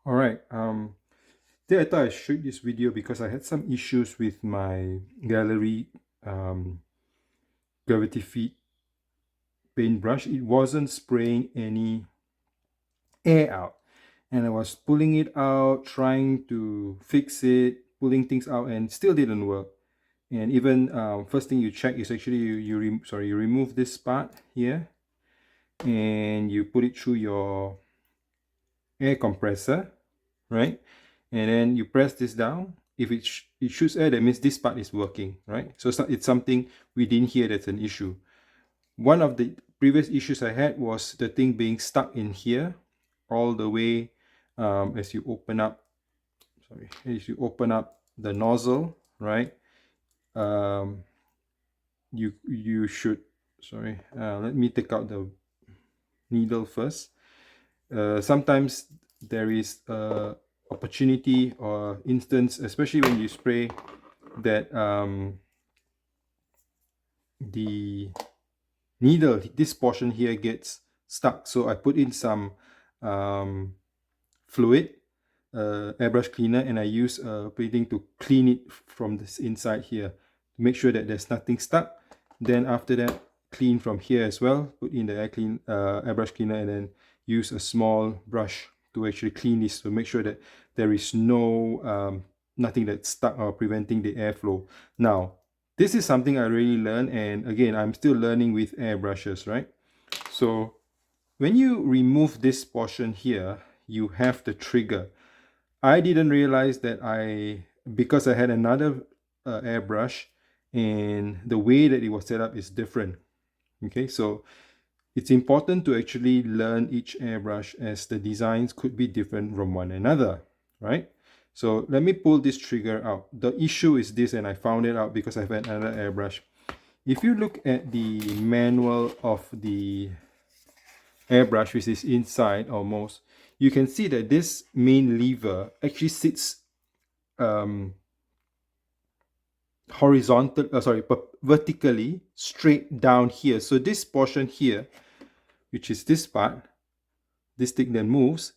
Alright, I thought I'd shoot this video because I had some issues with my gallery gravity feed paintbrush. It wasn't spraying any air out, and I was pulling it out, trying to fix it, pulling things out, and still didn't work. And even first thing you check is actually you remove this part here, and you put it through your air compressor, right? And then you press this down. If it shoots air, that means this part is working, right? So it's something within here that's an issue. One of the previous issues I had was the thing being stuck in here all the way as you open up the nozzle, right? You should let me take out the needle first. Sometimes there is a opportunity or instance, especially when you spray, that the needle, this portion here, gets stuck. So I put in some fluid, airbrush cleaner, and I use a painting to clean it from this inside here to make sure that there's nothing stuck. Then after that, clean from here as well, put in the airbrush cleaner, and then use a small brush to actually clean this to make sure that there is no nothing that's stuck or preventing the airflow. Now, this is something I really learned, and again, I'm still learning with airbrushes, right? So when you remove this portion here, you have the trigger. I didn't realize that because I had another airbrush, and the way that it was set up is different. Okay, so it's important to actually learn each airbrush, as the designs could be different from one another, right? So let me pull this trigger out. The issue is this, and I found it out because I've had another airbrush. If you look at the manual of the airbrush, which is inside almost, you can see that this main lever actually sits vertically straight down here. So this portion here, which is this part, this thing that moves,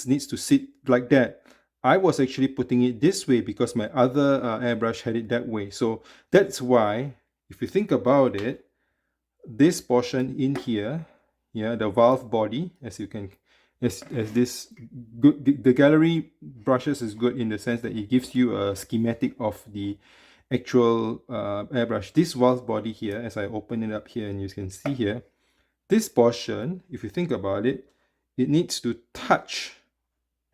needs to sit like that. I was actually putting it this way because my other airbrush had it that way. So that's why, if you think about it, this portion in here, yeah, the valve body, as you can, as this good, the gallery brushes is good in the sense that it gives you a schematic of the actual airbrush. This valve body here, as I open it up here, and you can see here, this portion, if you think about it, it needs to touch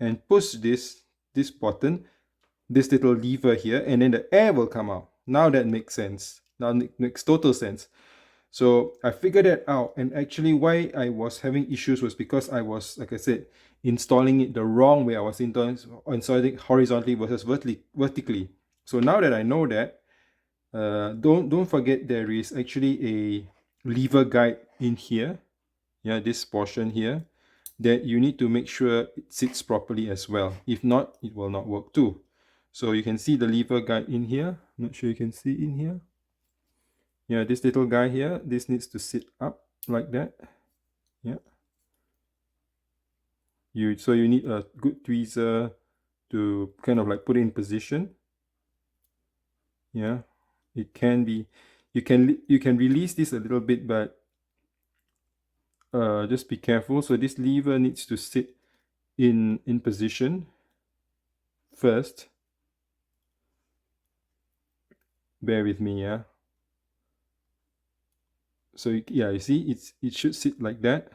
and push this button, this little lever here, and then the air will come out. Now that makes sense. Now it makes total sense. So I figured that out, and actually why I was having issues was because I was, like I said, installing it the wrong way. I was installing it horizontally versus vertically. So now that I know that, don't forget there is actually a lever guide in here, yeah, this portion here, that you need to make sure it sits properly as well. If not, it will not work too. So you can see the lever guide in here. I'm not sure you can see in here. Yeah, this little guy here, this needs to sit up like that. Yeah. So you need a good tweezer to kind of like put it in position. Yeah, it can be, you can release this a little bit, but just be careful. So this lever needs to sit in position first. Bear with me, yeah. So yeah, you see, it should sit like that,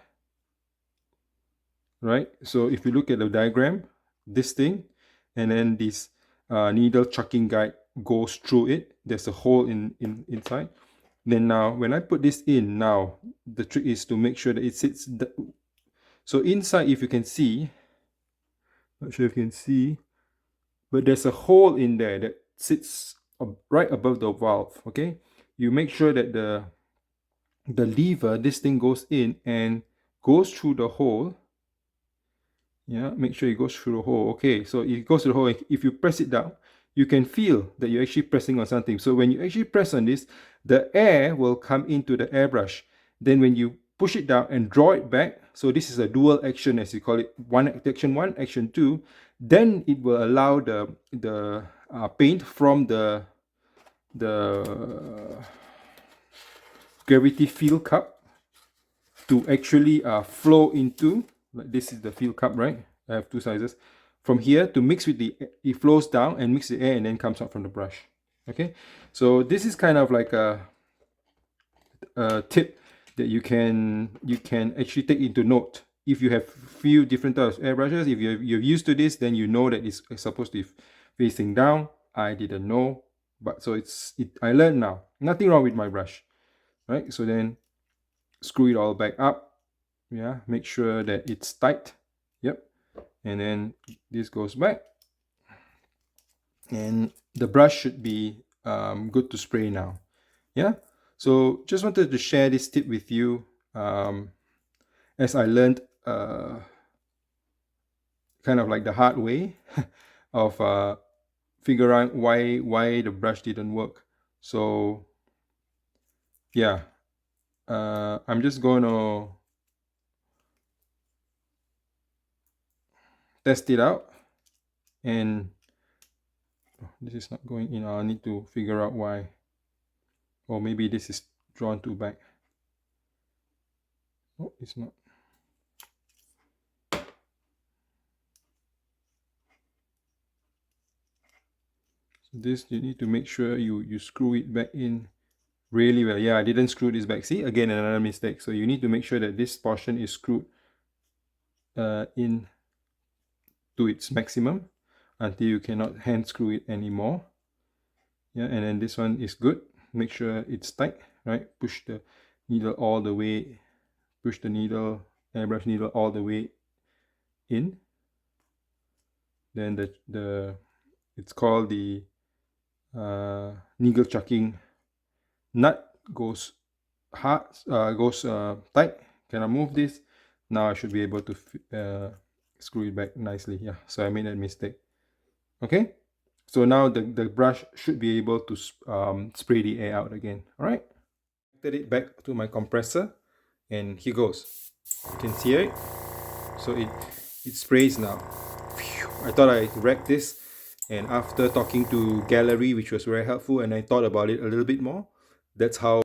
right? So if you look at the diagram, this thing, and then this needle chucking guide goes through it. There's a hole inside. Then now, when I put this in, now the trick is to make sure that it sits. So inside, if you can see, not sure if you can see, but there's a hole in there that sits right above the valve. Okay, you make sure that the lever, this thing goes in and goes through the hole. Yeah, make sure it goes through the hole. Okay, so it goes through the hole. If you press it down, you can feel that you're actually pressing on something. So when you actually press on this, the air will come into the airbrush. Then when you push it down and draw it back, so this is a dual action, as you call it, action 1, action 2, then it will allow the paint from the gravity fill cup to actually flow into, like this is the fill cup, right? I have two sizes. From here to mix with the, it flows down and mix the air and then comes out from the brush. Okay, so this is kind of like a tip that you can actually take into note. If you have few different types of airbrushes, if you're used to this, then you know that it's supposed to be facing down. I didn't know, but so I learned now. Nothing wrong with my brush, right? So then screw it all back up. Yeah, make sure that it's tight. Yep, and then this goes back, and the brush should be good to spray now. Yeah, so just wanted to share this tip with you, as I learned kind of like the hard way of figuring out why the brush didn't work. So yeah, I'm just gonna test it out, and this is not going in. I need to figure out why, or maybe this is drawn too back. Oh, it's not. So this, you need to make sure you screw it back in really well. Yeah, I didn't screw this back. See, again, another mistake. So you need to make sure that this portion is screwed in to its maximum until you cannot hand screw it anymore. Yeah, and then this one is good. Make sure it's tight, right? Push the needle all the way, push the needle, airbrush needle all the way in. Then the it's called the needle chucking nut goes hard, goes tight. Can I move this? Now I should be able to screw it back nicely. Yeah, so I made that mistake. Okay, so now the brush should be able to spray the air out again. All right, connected it back to my compressor, and here goes. You can see it. So it sprays now. Phew. I thought I wrecked this, and after talking to Gallery, which was very helpful, and I thought about it a little bit more, that's how